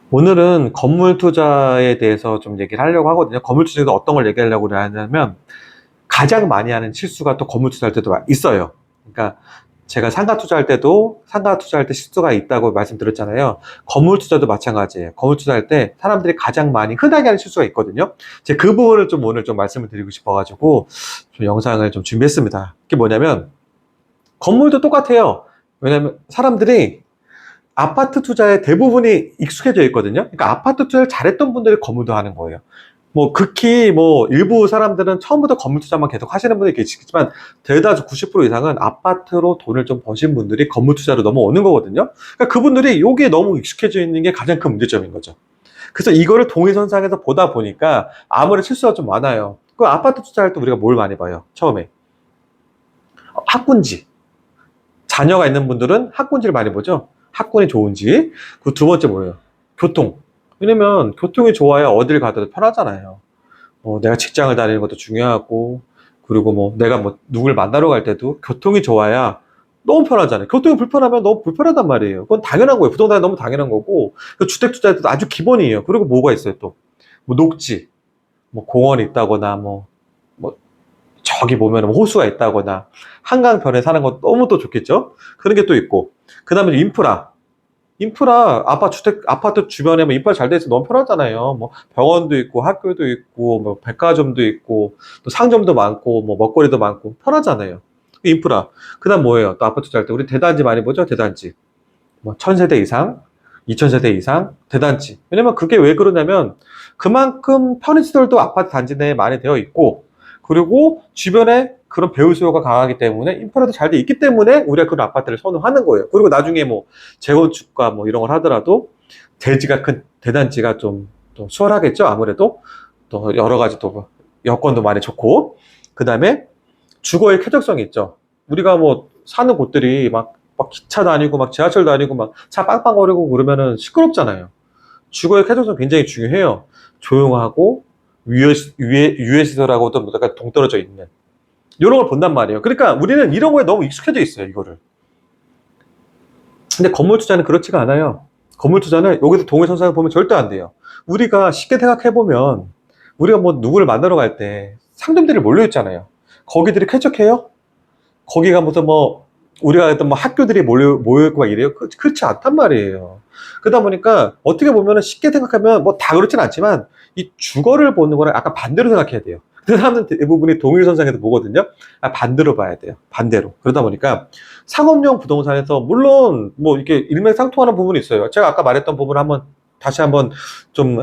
오늘은 건물 투자에 대해서 좀 얘기를 하려고 하거든요. 건물 투자에서 어떤 걸 얘기하려고 하냐면 가장 많이 하는 실수가 또 건물 투자할 때도 있어요. 그러니까 제가 상가 투자할 때도 상가 투자할 때 실수가 있다고 말씀드렸잖아요. 건물 투자도 마찬가지예요. 건물 투자할 때 사람들이 가장 많이 흔하게 하는 실수가 있거든요. 제가 그 부분을 좀 오늘 좀 말씀을 드리고 싶어가지고 좀 영상을 좀 준비했습니다. 그게 뭐냐면 건물도 똑같아요. 왜냐면 사람들이 아파트 투자에 대부분이 익숙해져 있거든요. 그러니까 아파트 투자를 잘했던 분들이 건물도 하는 거예요. 뭐 극히 뭐 일부 사람들은 처음부터 건물 투자만 계속 하시는 분이 계시겠지만 대다수 90% 이상은 아파트로 돈을 좀 버신 분들이 건물 투자로 넘어오는 거거든요. 그러니까 그분들이 여기에 너무 익숙해져 있는 게 가장 큰 문제점인 거죠. 그래서 이거를 동일선상에서 보다 보니까 아무래도 실수가 좀 많아요. 그 아파트 투자할 때 우리가 뭘 많이 봐요? 처음에 학군지. 자녀가 있는 분들은 학군지를 많이 보죠. 학군이 좋은지. 그 두 번째 뭐예요? 교통. 왜냐면 교통이 좋아야 어딜 가도 편하잖아요. 내가 직장을 다니는 것도 중요하고, 그리고 뭐 내가 뭐 누굴 만나러 갈 때도 교통이 좋아야 너무 편하잖아요. 교통이 불편하면 너무 불편하단 말이에요. 그건 당연한 거예요. 부동산이 너무 당연한 거고, 그 주택 투자할 때도 아주 기본이에요. 그리고 뭐가 있어요 또? 뭐 녹지, 뭐 공원이 있다거나, 뭐 저기 보면 호수가 있다거나, 한강변에 사는 건 너무 또 좋겠죠? 그런 게 또 있고, 그 다음에 인프라. 인프라, 아파트 주변에 뭐 인프라 잘 돼 있어 너무 편하잖아요. 뭐 병원도 있고, 학교도 있고, 뭐 백화점도 있고, 또 상점도 많고, 뭐 먹거리도 많고, 편하잖아요. 인프라. 그 다음 뭐예요? 또 아파트 살 때. 우리 대단지 많이 보죠? 대단지. 뭐 1000세대 이상, 2000세대 이상, 대단지. 왜냐면 그게 왜 그러냐면, 그만큼 편의시설도 아파트 단지 내에 많이 되어 있고, 그리고 주변에 그런 배우 수요가 강하기 때문에 인프라도 잘 돼 있기 때문에 우리가 그런 아파트를 선호하는 거예요. 그리고 나중에 뭐 재건축과 뭐 이런 걸 하더라도 대지가 큰 대단지가 좀 또 수월하겠죠. 아무래도 또 여러 가지 또 여건도 많이 좋고, 그 다음에 주거의 쾌적성이 있죠. 우리가 뭐 사는 곳들이 막 기차 다니고 막 지하철 다니고 막 차 빵빵거리고 그러면은 시끄럽잖아요. 주거의 쾌적성 굉장히 중요해요. 조용하고 유해 시설하고도 약간 동떨어져 있는 이런 걸 본단 말이에요. 그러니까 우리는 이런 거에 너무 익숙해져 있어요, 이거를. 근데 건물 투자는 그렇지가 않아요. 건물 투자는 여기서 동일선상을 보면 절대 안 돼요. 우리가 쉽게 생각해 보면 우리가 뭐 누구를 만나러 갈 때 상점들이 몰려 있잖아요. 거기들이 쾌적해요? 거기가 무슨 뭐 우리가 했던 뭐 학교들이 모여 있고 막 이래요? 그렇지 않단 말이에요. 그러다 보니까 어떻게 보면은 쉽게 생각하면 뭐 다 그렇진 않지만 이 주거를 보는 거랑 약간 반대로 생각해야 돼요. 그 사람들 대부분이 동일선상에서 보거든요. 반대로 봐야 돼요. 반대로. 그러다 보니까 상업용 부동산에서 물론 뭐 이렇게 일맥상통하는 부분이 있어요. 제가 아까 말했던 부분을 한번 다시 한번 좀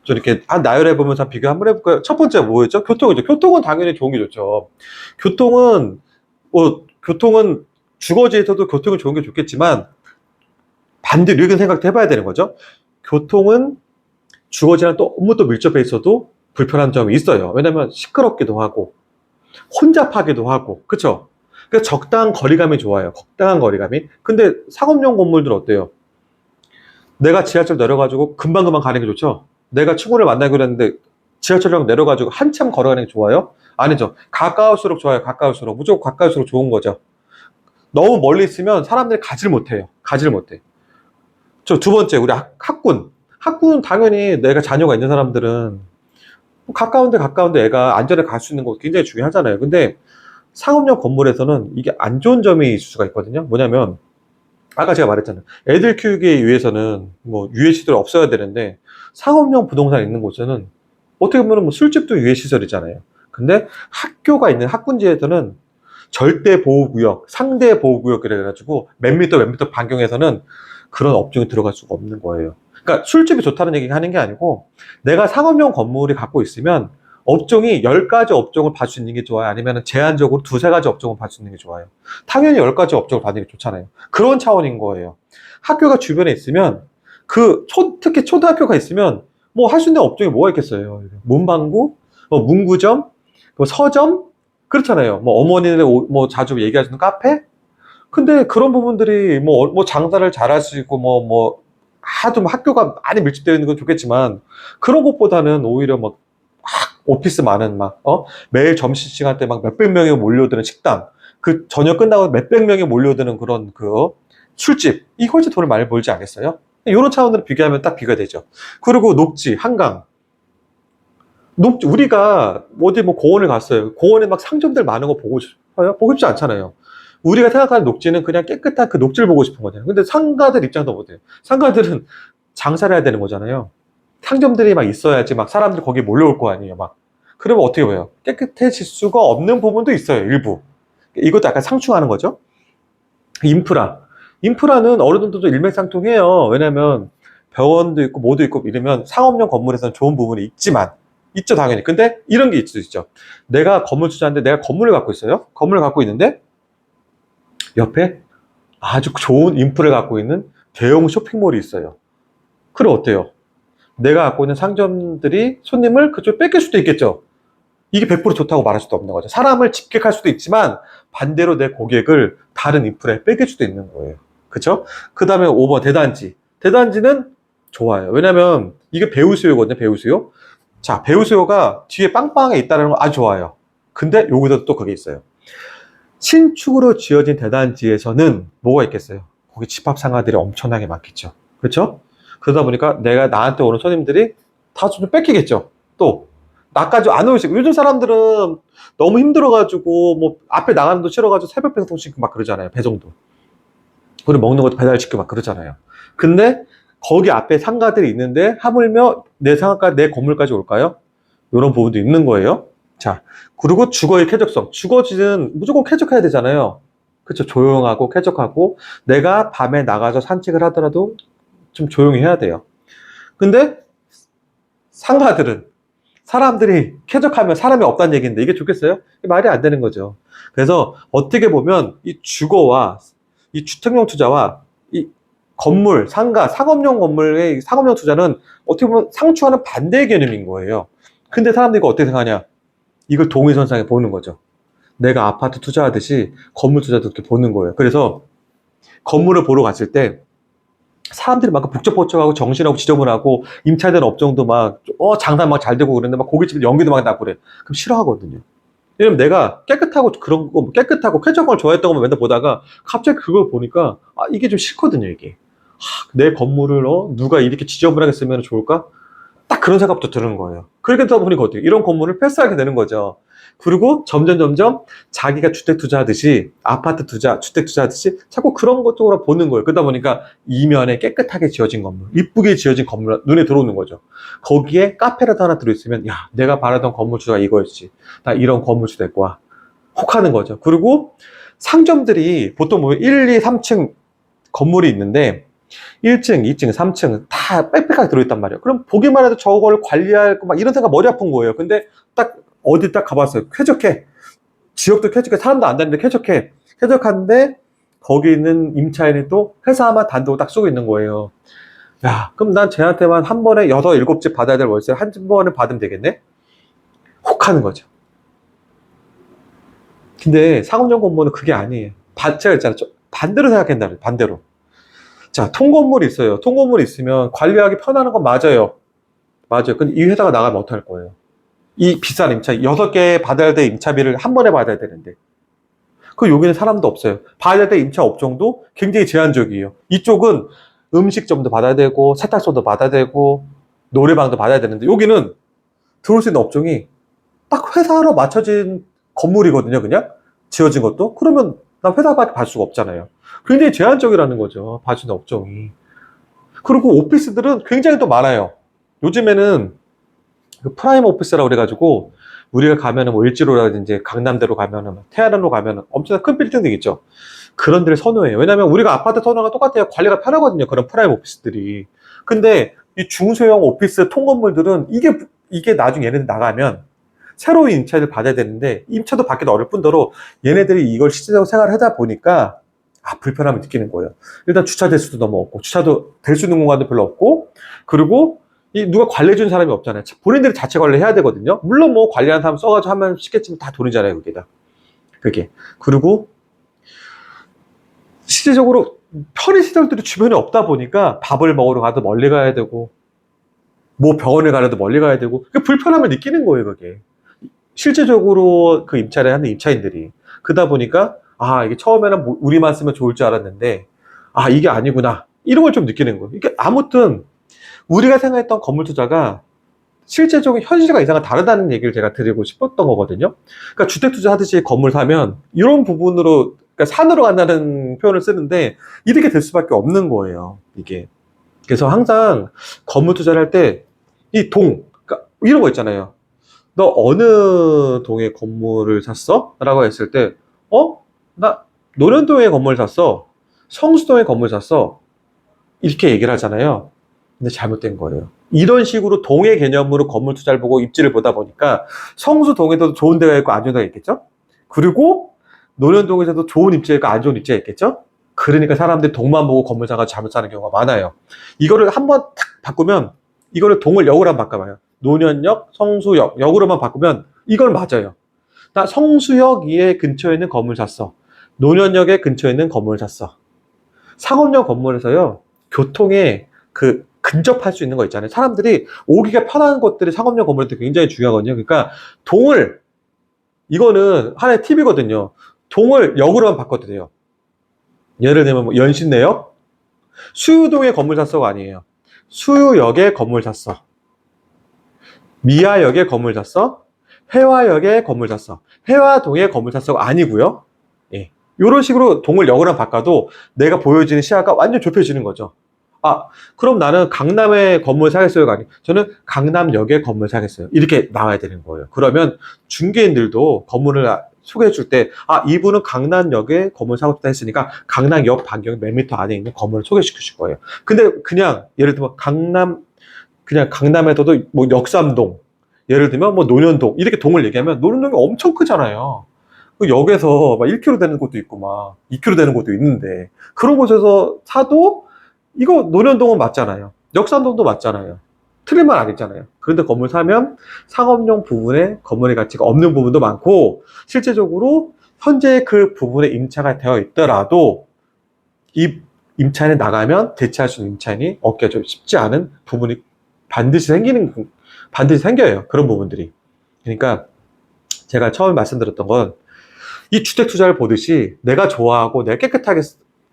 좀 이렇게 나열해 보면서 비교 한번 해볼까요? 첫 번째 뭐였죠? 교통이죠. 교통은 당연히 좋은 게 좋죠. 교통은 교통은 주거지에서도 교통이 좋은 게 좋겠지만 반대로 이렇게 생각도 해봐야 되는 거죠. 교통은 주거지랑 너무 또 밀접해 있어도 불편한 점이 있어요. 왜냐면 시끄럽기도 하고 혼잡하기도 하고, 그쵸? 그러니까 적당한 거리감이 좋아요. 적당한 거리감이. 근데 상업용 건물들 어때요? 내가 지하철 내려가지고 금방금방 가는 게 좋죠? 내가 친구를 만나기로 했는데 지하철역 내려가지고 한참 걸어가는 게 좋아요? 아니죠. 가까울수록 좋아요. 가까울수록. 무조건 가까울수록 좋은 거죠. 너무 멀리 있으면 사람들이 가지를 못해요. 가지를 못해. 저 두 번째, 우리 학군. 학군 당연히 내가 자녀가 있는 사람들은 가까운데 애가 안전하게 갈 수 있는 거 굉장히 중요하잖아요. 근데 상업용 건물에서는 이게 안 좋은 점이 있을 수가 있거든요. 뭐냐면 아까 제가 말했잖아요. 애들 키우기 위해서는 뭐 유해시설이 없어야 되는데 상업용 부동산 있는 곳에는 어떻게 보면 뭐 술집도 유해시설이잖아요. 근데 학교가 있는 학군지에서는 절대 보호구역, 상대 보호구역 그래가지고 몇 미터 반경에서는 그런 업종이 들어갈 수가 없는 거예요. 그러니까 술집이 좋다는 얘기 하는 게 아니고 내가 상업용 건물이 갖고 있으면 업종이 10가지 업종을 봐줄 수 있는 게 좋아요? 아니면 제한적으로 두세 가지 업종을 봐줄 수 있는 게 좋아요? 당연히 10가지 업종을 받는 게 좋잖아요. 그런 차원인 거예요. 학교가 주변에 있으면 특히 초등학교가 있으면 뭐 할 수 있는 업종이 뭐가 있겠어요? 문방구, 뭐 문구점, 뭐 서점, 그렇잖아요. 뭐 어머니들 뭐 자주 얘기하시는 카페? 근데 그런 부분들이 뭐 장사를 잘할 수 있고 하도 뭐 학교가 많이 밀집되어 있는 건 좋겠지만 그런 것보다는 오히려 막 오피스 많은 매일 점심시간 때 막 몇백 명이 몰려드는 식당, 저녁 끝나고 몇백 명이 몰려드는 그런 술집, 이거 훨씬 돈을 많이 벌지 않겠어요? 이런 차원으로 비교하면 딱 비교가 되죠. 그리고 녹지, 한강. 녹지, 우리가 어디 뭐 공원을 갔어요. 공원에 막 상점들 많은 거 보고 싶어요? 보고 싶지 않잖아요. 우리가 생각하는 녹지는 그냥 깨끗한 그 녹지를 보고 싶은 거잖아요. 근데 상가들 입장도 못해요. 상가들은 장사를 해야 되는 거잖아요. 상점들이 막 있어야지 막 사람들이 거기에 몰려올 거 아니에요. 막. 그러면 어떻게 보여요? 깨끗해질 수가 없는 부분도 있어요. 일부. 이것도 약간 상충하는 거죠. 인프라. 인프라는 어느 정도 일맥상통해요. 왜냐면 병원도 있고 뭐도 있고 이러면 상업용 건물에서는 좋은 부분이 있지만 있죠, 당연히. 근데 이런 게 있을 수 있죠. 내가 건물 투자인데 내가 건물을 갖고 있어요. 건물을 갖고 있는데 옆에 아주 좋은 인프라를 갖고 있는 대형 쇼핑몰이 있어요. 그럼 어때요? 내가 갖고 있는 상점들이 손님을 그쪽에 뺏길 수도 있겠죠. 이게 100% 좋다고 말할 수도 없는 거죠. 사람을 집객할 수도 있지만 반대로 내 고객을 다른 인프라에 뺏길 수도 있는 거예요. 그쵸? 그 다음에 5번 대단지. 대단지는 좋아요. 왜냐면 이게 배우 수요거든요. 배우 수요. 자, 배우 수요가 뒤에 빵빵하게 있다는 건 아주 좋아요. 근데 여기도 또 그게 있어요. 신축으로 지어진 대단지에서는 뭐가 있겠어요? 거기 집합상가들이 엄청나게 많겠죠. 그렇죠? 그러다 보니까 내가 나한테 오는 손님들이 다 좀 뺏기겠죠. 또 나까지 안 오시고 요즘 사람들은 너무 힘들어가지고 뭐 앞에 나가는 도 싫어가지고 새벽 배송 시키고 막 그러잖아요. 배송도. 그리고 먹는 것도 배달시키고 막 그러잖아요. 근데 거기 앞에 상가들이 있는데 하물며 내 상가까지 내 건물까지 올까요? 이런 부분도 있는 거예요. 자, 그리고 주거의 쾌적성. 주거지는 무조건 쾌적해야 되잖아요. 그렇죠. 조용하고 쾌적하고 내가 밤에 나가서 산책을 하더라도 좀 조용히 해야 돼요. 근데 상가들은 사람들이 쾌적하면 사람이 없다는 얘기인데 이게 좋겠어요? 말이 안 되는 거죠. 그래서 어떻게 보면 이 주거와 이 주택용 투자와 이 건물, 상가, 상업용 건물의 상업용 투자는 어떻게 보면 상충하는 반대의 개념인 거예요. 근데 사람들이 이거 어떻게 생각하냐? 이걸 동일선상에 보는 거죠. 내가 아파트 투자하듯이 건물 투자도 이렇게 보는 거예요. 그래서 건물을 보러 갔을 때 사람들이 막 북적북적하고 정신하고 지저분하고 임차된 업종도 막 장사 막 잘 되고 그러는데 막 고깃집 연기도 막 나고 그래. 그럼 싫어하거든요. 왜냐면 내가 깨끗하고 그런 거 깨끗하고 쾌적한 걸 좋아했던 것만 맨날 보다가 갑자기 그걸 보니까 이게 좀 싫거든요. 이게 내 건물을 누가 이렇게 지저분하게 쓰면 좋을까? 딱 그런 생각부터 드는 거예요. 그렇게 되다 보니까 어떻게 이런 건물을 패스하게 되는 거죠. 그리고 점점 자기가 주택 투자하듯이 아파트 투자, 주택 투자하듯이 자꾸 그런 것 쪽으로 보는 거예요. 그러다 보니까 이면에 깨끗하게 지어진 건물, 이쁘게 지어진 건물 눈에 들어오는 거죠. 거기에 카페라도 하나 들어있으면 야, 내가 바라던 건물 투자가 이거였지. 나 이런 건물 투자할 거야. 혹하는 거죠. 그리고 상점들이 보통 보면 1, 2, 3층 건물이 있는데 1층, 2층, 3층 다 빽빽하게 들어있단 말이에요. 그럼 보기만 해도 저걸 관리할 거 막 이런 생각 머리 아픈 거예요. 근데 딱 어디 딱 가봤어요. 쾌적해. 지역도 쾌적해. 사람도 안 다니는데 쾌적해. 쾌적한데 거기 있는 임차인이 또 회사만 단독 딱 쓰고 있는 거예요. 야, 그럼 난 쟤한테만 한 번에 6, 7집 받아야 될 월세 한 번에 받으면 되겠네? 혹하는 거죠. 근데 상업용 건물은 그게 아니에요. 제가 있잖아요. 반대로 생각한다는 반대로. 자, 통건물이 있어요. 통건물이 있으면 관리하기 편안한 건 맞아요. 맞아요. 근데 이 회사가 나가면 어떡할 거예요? 이 비싼 임차, 6개 받아야 될 임차비를 한 번에 받아야 되는데. 그 여기는 사람도 없어요. 받아야 될 임차 업종도 굉장히 제한적이에요. 이쪽은 음식점도 받아야 되고, 세탁소도 받아야 되고, 노래방도 받아야 되는데, 여기는 들어올 수 있는 업종이 딱 회사로 맞춰진 건물이거든요, 그냥. 지어진 것도. 그러면 난 회사밖에 받을 수가 없잖아요. 굉장히 제한적이라는 거죠. 봐주는 업종이. 그리고 오피스들은 굉장히 또 많아요. 요즘에는 그 프라임 오피스라고 그래가지고 우리가 가면은 뭐 일지로라든지 강남대로 가면은 태안으로 가면은 엄청난 큰 빌딩들 있죠. 그런 데를 선호해요. 왜냐면 우리가 아파트 선호가 똑같아요. 관리가 편하거든요. 그런 프라임 오피스들이. 근데 이 중소형 오피스 통건물들은 이게 나중에 얘네들 나가면 새로운 임차를 받아야 되는데 임차도 받기도 어려울 뿐더러 얘네들이 이걸 실제적으로 생활을 하다 보니까 불편함을 느끼는 거예요. 일단 주차 대수도 너무 없고 주차도 될 수 있는 공간도 별로 없고 그리고 누가 관리해주는 사람이 없잖아요. 본인들이 자체 관리해야 되거든요. 물론 뭐 관리하는 사람 써가지고 하면 쉽겠지만 다 돈이잖아요. 그게 다. 그게. 그리고 실제적으로 편의시설들이 주변에 없다 보니까 밥을 먹으러 가도 멀리 가야 되고 뭐 병원을 가려도 멀리 가야 되고 불편함을 느끼는 거예요. 그게. 실제적으로 그 임차를 하는 임차인들이. 그러다 보니까 이게 처음에는 우리만 쓰면 좋을 줄 알았는데 이게 아니구나. 이런 걸 좀 느끼는 거예요. 이게 아무튼 우리가 생각했던 건물 투자가 실제적인 현실과 이상은 다르다는 얘기를 제가 드리고 싶었던 거거든요. 그러니까 주택 투자하듯이 건물 사면 이런 부분으로, 그러니까 산으로 간다는 표현을 쓰는데 이렇게 될 수밖에 없는 거예요, 이게. 그래서 항상 건물 투자를 할 때 이 그러니까 이런 거 있잖아요. 너 어느 동에 건물을 샀어? 라고 했을 때, 나 노년동에 건물 샀어. 성수동에 건물 샀어. 이렇게 얘기를 하잖아요. 근데 잘못된 거예요. 이런 식으로 동의 개념으로 건물 투자를 보고 입지를 보다 보니까 성수동에도 좋은 데가 있고 안 좋은 데가 있겠죠? 그리고 노년동에서도 좋은 입지가 있고 안 좋은 입지가 있겠죠? 그러니까 사람들이 동만 보고 건물 사가 잘못 사는 경우가 많아요. 이거를 한번 탁 바꾸면, 이거를 동을 역으로 한번 바꿔봐요. 노년역, 성수역, 역으로만 바꾸면 이걸 맞아요. 나 성수역 에 근처에 있는 건물 샀어. 노년역에 근처에 있는 건물 샀어. 상업용 건물에서요, 교통에 근접할 수 있는 거 있잖아요. 사람들이 오기가 편한 것들이 상업용 건물한테 굉장히 중요하거든요. 그러니까 동을, 이거는 하나의 팁이거든요. 동을 역으로만 바꿔도 돼요. 예를 들면 뭐 연신내역, 수유동에 건물 샀어가 아니에요. 수유역에 건물 샀어. 미아역에 건물 샀어. 회화역에 건물 샀어. 회화동에 건물 샀어가 아니고요. 예. 이런 식으로 동을 역으로 바꿔도 내가 보여지는 시야가 완전 좁혀지는 거죠. 그럼 나는 강남에 건물 사겠어요가 아니고 저는 강남역에 건물 사겠어요. 이렇게 나와야 되는 거예요. 그러면 중개인들도 건물을 소개해 줄 때, 이분은 강남역에 건물 사고 싶다 했으니까 강남역 반경 몇 미터 안에 있는 건물을 소개시켜 줄 거예요. 근데 그냥 예를 들면 그냥 강남에서도 뭐 역삼동, 예를 들면 뭐 논현동, 이렇게 동을 얘기하면 논현동이 엄청 크잖아요. 그 역에서 막 1km 되는 곳도 있고 막 2km 되는 곳도 있는데, 그런 곳에서 사도 이거 논현동은 맞잖아요. 역삼동도 맞잖아요. 틀린 말 아니잖아요. 그런데 건물 사면 상업용 부분에 건물의 가치가 없는 부분도 많고, 실제적으로 현재 그 부분에 임차가 되어 있더라도 이 임차인에 나가면 대체할 수 있는 임차인이 얻기가 좀 쉽지 않은 부분이 반드시 생겨요. 그런 부분들이. 그러니까 제가 처음에 말씀드렸던 건, 이 주택 투자를 보듯이 내가 좋아하고 내가 깨끗하게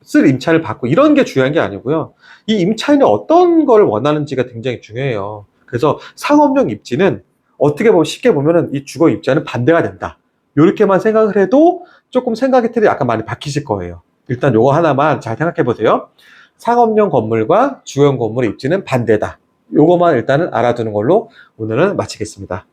쓸 임차인을 받고 이런 게 중요한 게 아니고요. 이 임차인이 어떤 걸 원하는지가 굉장히 중요해요. 그래서 상업용 입지는 어떻게 보면, 쉽게 보면은 이 주거 입지와는 반대가 된다. 이렇게만 생각을 해도 조금 생각의 틀이 약간 많이 바뀌실 거예요. 일단 요거 하나만 잘 생각해 보세요. 상업용 건물과 주거용 건물의 입지는 반대다. 요거만 일단은 알아두는 걸로 오늘은 마치겠습니다.